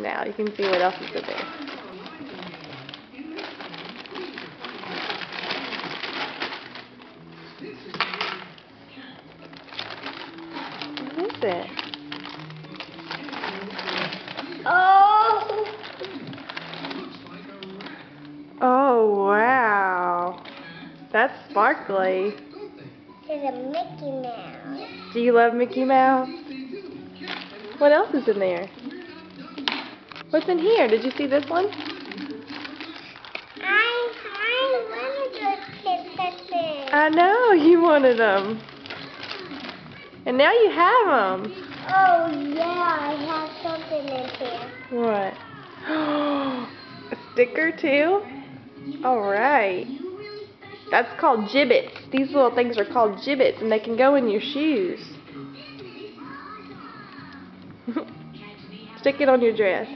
Now you can see what else is in there. What is it? Oh! Oh, wow. That's sparkly. There's a Mickey Mouse. Do you love Mickey Mouse? What else is in there? What's in here? Did you see this one? I wanted those princesses. I know you wanted them. And now you have them. Oh yeah, I have something in here. What? A sticker too? Alright. That's called gibbets. These little things are called gibbets and they can go in your shoes. Stick it on your dress.